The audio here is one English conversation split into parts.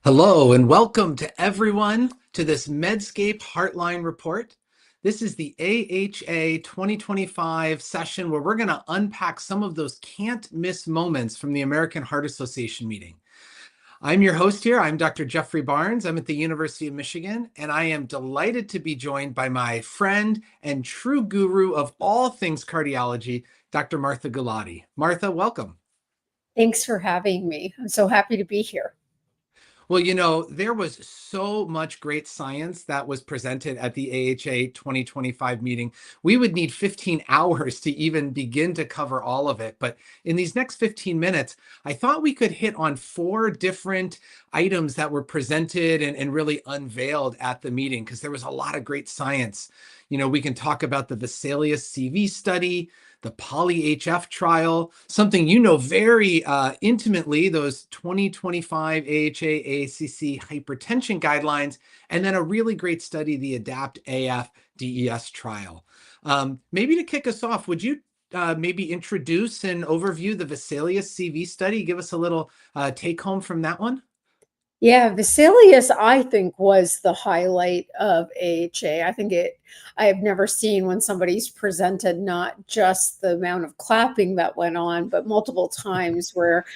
Hello and welcome to everyone to this Medscape Heartline report. This is the AHA 2025 session where we're going to unpack some of those can't miss moments from the American Heart Association meeting. I'm your host here. I'm Dr. Geoffrey Barnes. I'm at the University of Michigan, and I am delighted to be joined by my friend and true guru of all things cardiology, Dr. Martha Gulati. Martha, welcome. Thanks for having me. I'm so happy to be here. Well, you know, there was so much great science that was presented at the AHA 2025 meeting. We would need 15 hours to even begin to cover all of it. But in these next 15 minutes, I thought we could hit on 4 different items that were presented and really unveiled at the meeting, because there was a lot of great science. You know, we can talk about the Vesalius CV study, the poly-HF trial, something you know very intimately, those 2025 AHA ACC hypertension guidelines, and then a really great study, the ADAPT AF DES trial. Maybe to kick us off, would you maybe introduce and overview the Vesalius CV study? Give us a little take home from that one. Yeah, Vesalius, I think, was the highlight of AHA. I have never seen when somebody's presented not just the amount of clapping that went on, but multiple times where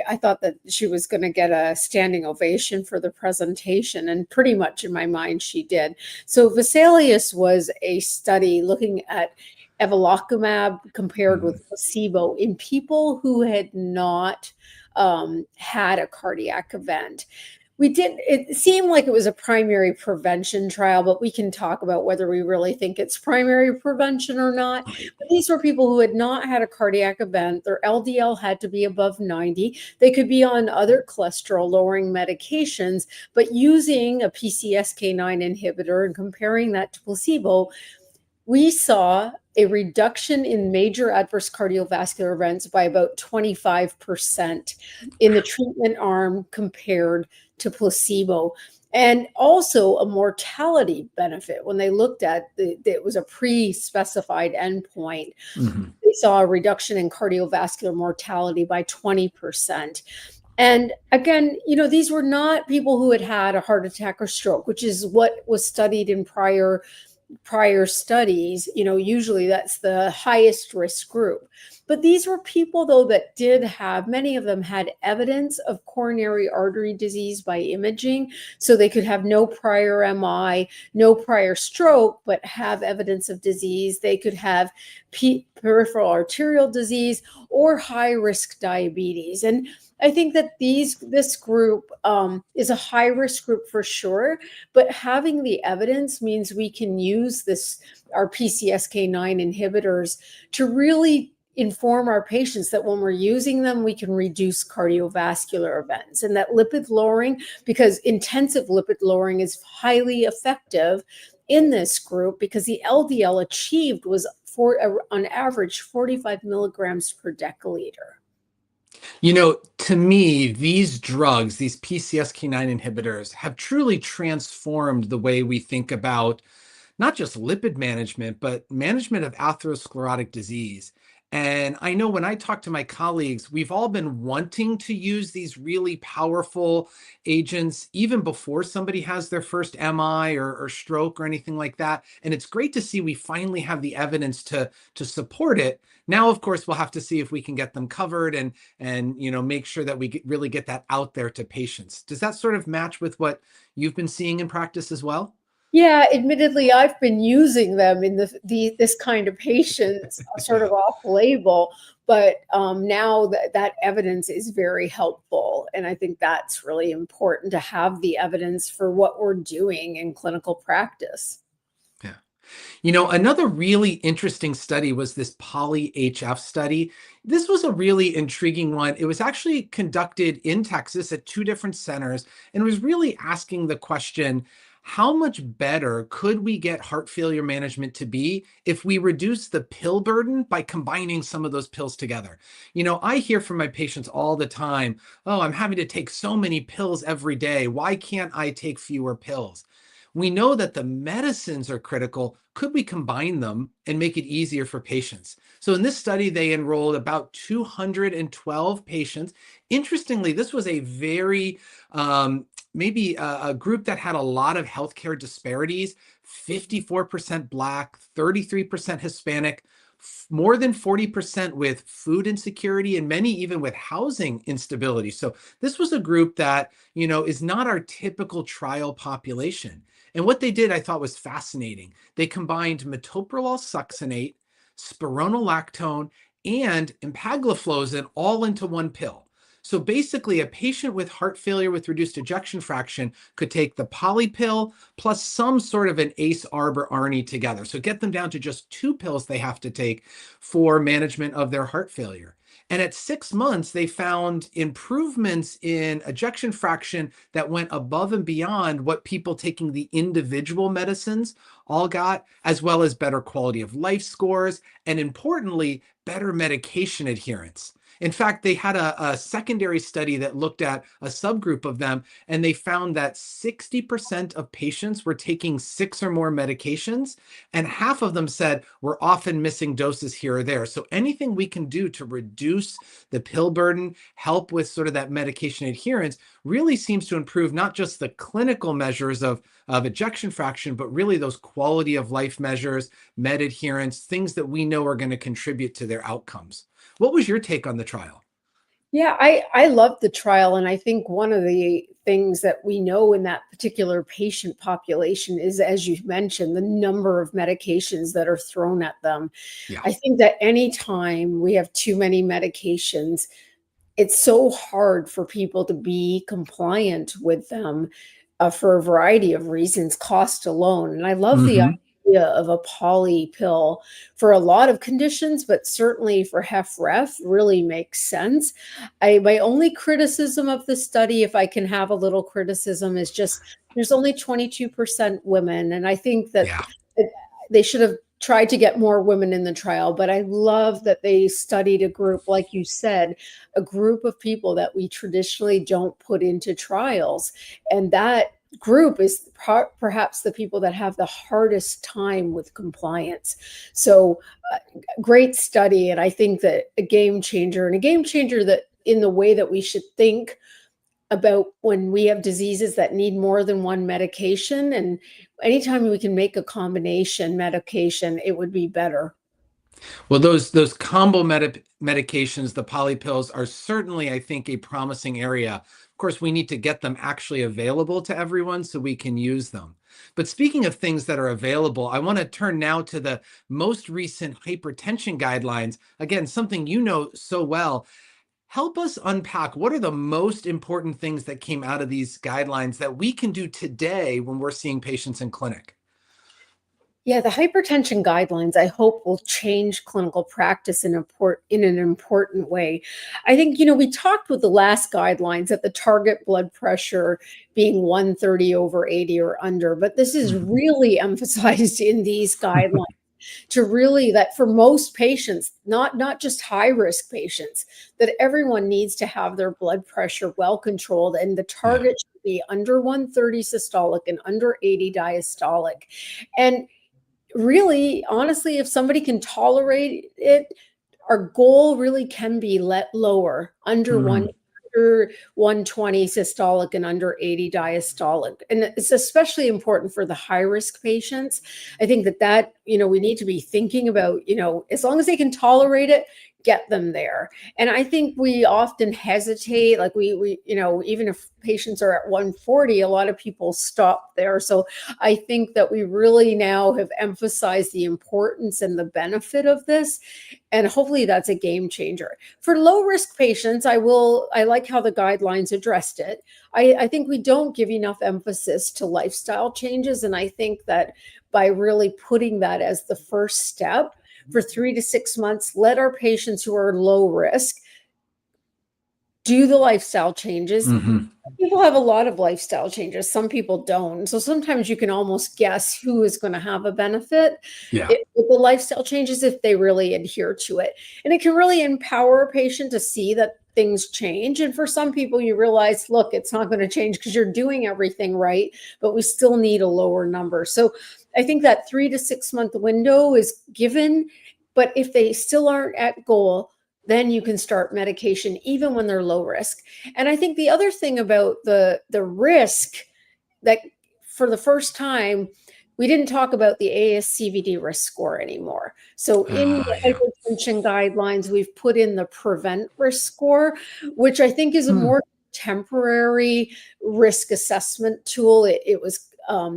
I thought that she was going to get a standing ovation for the presentation. And pretty much in my mind, she did. So Vesalius was a study looking at evolocumab compared with placebo in people who had not had a cardiac event. It seemed like it was a primary prevention trial, but we can talk about whether we really think it's primary prevention or not. But these were people who had not had a cardiac event. Their LDL had to be above 90. They could be on other cholesterol lowering medications, but using a PCSK9 inhibitor and comparing that to placebo, we saw a reduction in major adverse cardiovascular events by about 25% in the treatment arm compared to placebo. And also a mortality benefit. When they looked at it was a pre-specified endpoint. They saw a reduction in cardiovascular mortality by 20%. And again, you know, these were not people who had had a heart attack or stroke, which is what was studied in prior studies. You know, usually that's the highest risk group. But these were people, though, that did have, many of them had evidence of coronary artery disease by imaging. So they could have no prior MI, no prior stroke, but have evidence of disease. They could have peripheral arterial disease or high risk diabetes. And I think that this group is a high risk group for sure, but having the evidence means we can use our PCSK9 inhibitors to really inform our patients that when we're using them, we can reduce cardiovascular events, and that lipid lowering, because intensive lipid lowering is highly effective in this group, because the LDL achieved was on average 45 milligrams per deciliter. You know, to me, these drugs, these PCSK9 inhibitors, have truly transformed the way we think about not just lipid management, but management of atherosclerotic disease. And I know when I talk to my colleagues, we've all been wanting to use these really powerful agents even before somebody has their first MI or stroke or anything like that. And it's great to see we finally have the evidence to support it. Now, of course, we'll have to see if we can get them covered and you know, make sure that we really get that out there to patients. Does that sort of match with what you've been seeing in practice as well? Yeah, admittedly, I've been using them in this kind of patients, sort of off label, but now that evidence is very helpful. And I think that's really important to have the evidence for what we're doing in clinical practice. Yeah. You know, another really interesting study was this poly-HF study. This was a really intriguing one. It was actually conducted in Texas at 2 different centers, and it was really asking the question, how much better could we get heart failure management to be if we reduce the pill burden by combining some of those pills together? You know, I hear from my patients all the time, oh, I'm having to take so many pills every day. Why can't I take fewer pills? We know that the medicines are critical. Could we combine them and make it easier for patients? So in this study, they enrolled about 212 patients. Interestingly, this was a very maybe a group that had a lot of healthcare disparities, 54% Black, 33% Hispanic, more than 40% with food insecurity, and many even with housing instability. So this was a group that, is not our typical trial population. And what they did, I thought, was fascinating. They combined metoprolol succinate, spironolactone, and empagliflozin all into one pill. So basically, a patient with heart failure with reduced ejection fraction could take the poly pill plus some sort of an ACE, ARB, or ARNI together. So get them down to just 2 pills they have to take for management of their heart failure. And at 6 months, they found improvements in ejection fraction that went above and beyond what people taking the individual medicines all got, as well as better quality of life scores, and importantly, better medication adherence. In fact, they had a secondary study that looked at a subgroup of them, and they found that 60% of patients were taking 6 or more medications, and half of them said we're often missing doses here or there. So anything we can do to reduce the pill burden, help with sort of that medication adherence, really seems to improve not just the clinical measures of ejection fraction, but really those quality of life measures, med adherence, things that we know are going to contribute to their outcomes. What was your take on the trial? Yeah, I love the trial. And I think one of the things that we know in that particular patient population is, as you mentioned, the number of medications that are thrown at them. Yeah. I think that anytime we have too many medications, it's so hard for people to be compliant with them for a variety of reasons, cost alone. And I love the Mm-hmm. idea of a poly pill for a lot of conditions, but certainly for HFrEF really makes sense. My only criticism of the study, if I can have a little criticism, is just there's only 22% women. And I think that Yeah. they should have tried to get more women in the trial, but I love that they studied a group, like you said, a group of people that we traditionally don't put into trials. And that group is perhaps the people that have the hardest time with compliance. So great study. And I think that a game changer, and a game changer that in the way that we should think about when we have diseases that need more than one medication. And anytime we can make a combination medication, it would be better. Well, those combo medications, the poly pills, are certainly, I think, a promising area. Of course, we need to get them actually available to everyone so we can use them. But speaking of things that are available, I want to turn now to the most recent hypertension guidelines. Again, something you know so well. Help us unpack what are the most important things that came out of these guidelines that we can do today when we're seeing patients in clinic? Yeah, the hypertension guidelines, I hope, will change clinical practice in an important way. I think, we talked with the last guidelines at the target blood pressure being 130 over 80 or under, but this is Mhm. really emphasized in these guidelines to really that for most patients, not just high risk patients, that everyone needs to have their blood pressure well controlled, and the Yeah. target should be under 130 systolic and under 80 diastolic. And really, honestly, if somebody can tolerate it, our goal really can be let lower, Mm. under 120 systolic and under 80 diastolic. And it's especially important for the high risk patients. I think that, we need to be thinking about, as long as they can tolerate it, get them there. And I think we often hesitate, like we, even if patients are at 140, a lot of people stop there. So I think that we really now have emphasized the importance and the benefit of this. And hopefully that's a game changer. For low risk patients, I like how the guidelines addressed it. I think we don't give enough emphasis to lifestyle changes. And I think that by really putting that as the first step for 3 to 6 months, let our patients who are low risk do the lifestyle changes. Hmm. People have a lot of lifestyle changes. Some people don't. So sometimes you can almost guess who is going to have a benefit Yeah. with the lifestyle changes if they really adhere to it. And it can really empower a patient to see that things change. And for some people, you realize, look, it's not going to change because you're doing everything right, but we still need a lower number. So I think that 3 to 6 month window is given. But if they still aren't at goal, then you can start medication even when they're low risk. And I think the other thing about the risk, that for the first time, we didn't talk about the ASCVD risk score anymore. So in Ah, the yeah. hypertension guidelines, we've put in the prevent risk score, which I think is a Hmm. more temporary risk assessment tool. It was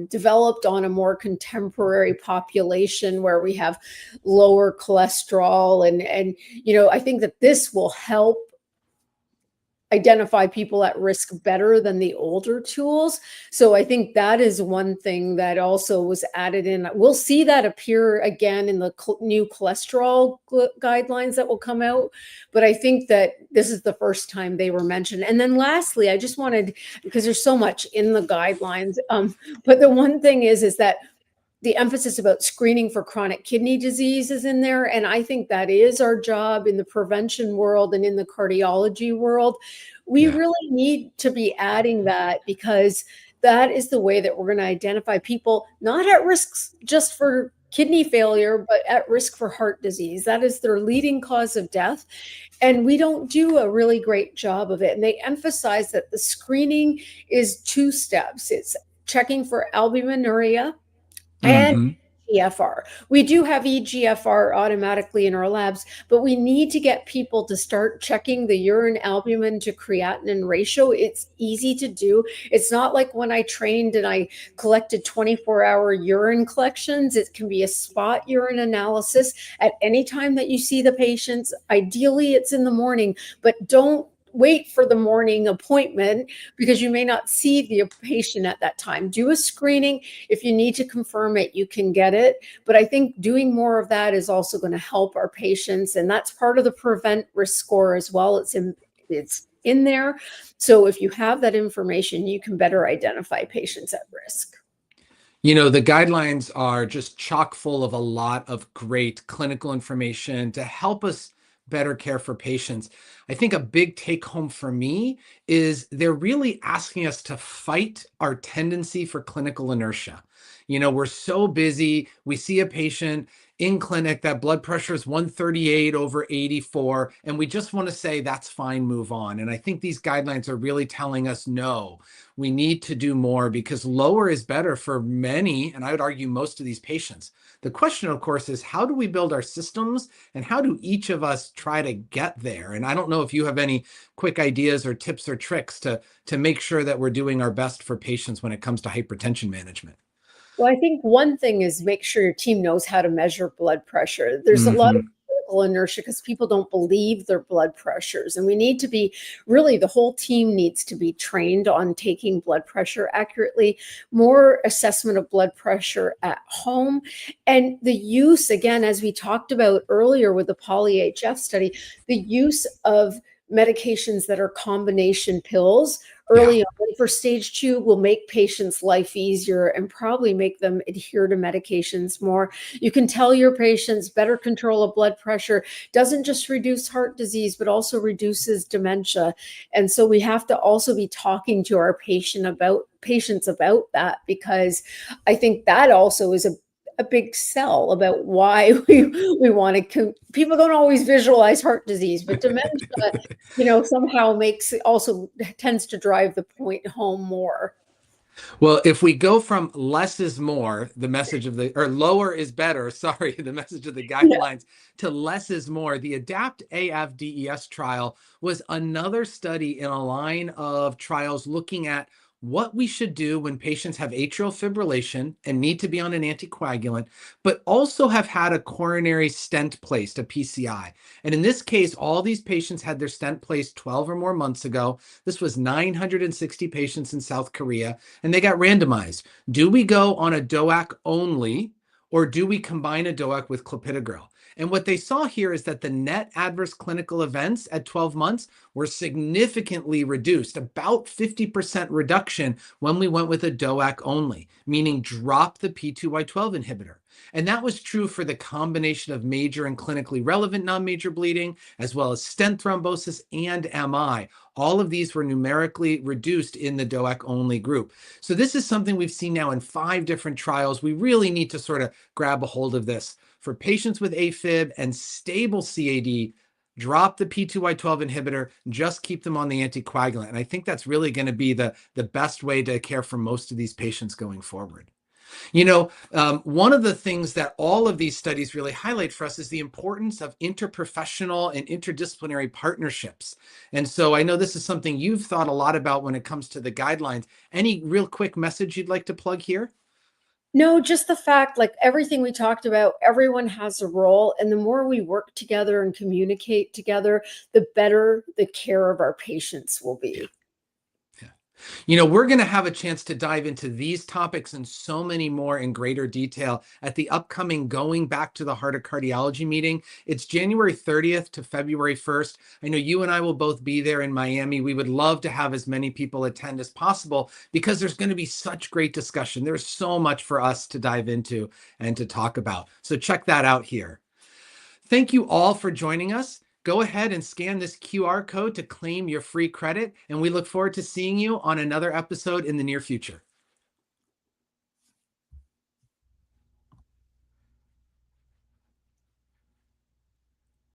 developed on a more contemporary population where we have lower cholesterol, and I think that this will help identify people at risk better than the older tools. So I think that is one thing that also was added in. We'll see that appear again in the new cholesterol guidelines that will come out. But I think that this is the first time they were mentioned. And then lastly, I just wanted, because there's so much in the guidelines, but the one thing is that the emphasis about screening for chronic kidney disease is in there. And I think that is our job in the prevention world and in the cardiology world. We Yeah. really need to be adding that, because that is the way that we're going to identify people not at risk just for kidney failure, but at risk for heart disease. That is their leading cause of death. And we don't do a really great job of it. And they emphasize that the screening is 2 steps. It's checking for albuminuria and Hmm. EGFR. We do have EGFR automatically in our labs, but we need to get people to start checking the urine albumin to creatinine ratio. It's easy to do. It's not like when I trained and I collected 24-hour urine collections. It can be a spot urine analysis at any time that you see the patients. Ideally, it's in the morning, but don't wait for the morning appointment, because you may not see the patient at that time. Do a screening. If you need to confirm it, you can get it. But I think doing more of that is also going to help our patients. And that's part of the prevent risk score as well. It's in there. So if you have that information, you can better identify patients at risk. The guidelines are just chock full of a lot of great clinical information to help us better care for patients. I think a big take home for me is they're really asking us to fight our tendency for clinical inertia. We're so busy. We see a patient in clinic that blood pressure is 138 over 84, and we just want to say that's fine, move on. And I think these guidelines are really telling us no, we need to do more, because lower is better for many, and I would argue most of these patients. The question, of course, is how do we build our systems, and how do each of us try to get there? And I don't know if you have any quick ideas or tips or tricks to make sure that we're doing our best for patients when it comes to hypertension management. Well, I think one thing is make sure your team knows how to measure blood pressure. There's a lot of Hmm. clinical inertia because people don't believe their blood pressures. And we need to be really, the whole team needs to be trained on taking blood pressure accurately, more assessment of blood pressure at home. And the use, again, as we talked about earlier with the poly-HF study, the use of medications that are combination pills Yeah. early on for stage 2 will make patients' life easier and probably make them adhere to medications more. You can tell your patients better control of blood pressure doesn't just reduce heart disease, but also reduces dementia. And so we have to also be talking to our patients about that, because I think that also is a big sell about why we want to. People don't always visualize heart disease, but dementia, somehow makes it also tends to drive the point home more. Well, if we go from less is more, the message of or lower is better, sorry, the message of the Yeah. guidelines, to less is more, the ADAPT AF-DES trial was another study in a line of trials looking at what we should do when patients have atrial fibrillation and need to be on an anticoagulant, but also have had a coronary stent placed, a PCI. And in this case, all these patients had their stent placed 12 or more months ago. This was 960 patients in South Korea, and they got randomized. Do we go on a DOAC only, or do we combine a DOAC with clopidogrel? And what they saw here is that the net adverse clinical events at 12 months were significantly reduced, about 50% reduction when we went with a DOAC only, meaning drop the P2Y12 inhibitor. And that was true for the combination of major and clinically relevant non-major bleeding, as well as stent thrombosis and MI. All of these were numerically reduced in the DOAC only group. So this is something we've seen now in 5 different trials. We really need to sort of grab a hold of this. For patients with AFib and stable CAD, drop the P2Y12 inhibitor, just keep them on the anticoagulant. And I think that's really going to be the best way to care for most of these patients going forward. One of the things that all of these studies really highlight for us is the importance of interprofessional and interdisciplinary partnerships. And so I know this is something you've thought a lot about when it comes to the guidelines. Any real quick message you'd like to plug here? No, just the fact, like everything we talked about, everyone has a role. And the more we work together and communicate together, the better the care of our patients will be. We're going to have a chance to dive into these topics and so many more in greater detail at the upcoming Going Back to the Heart of Cardiology meeting. It's January 30th to February 1st. I know you and I will both be there in Miami. We would love to have as many people attend as possible because there's going to be such great discussion. There's so much for us to dive into and to talk about. So check that out here. Thank you all for joining us. Go ahead and scan this QR code to claim your free credit, and we look forward to seeing you on another episode in the near future.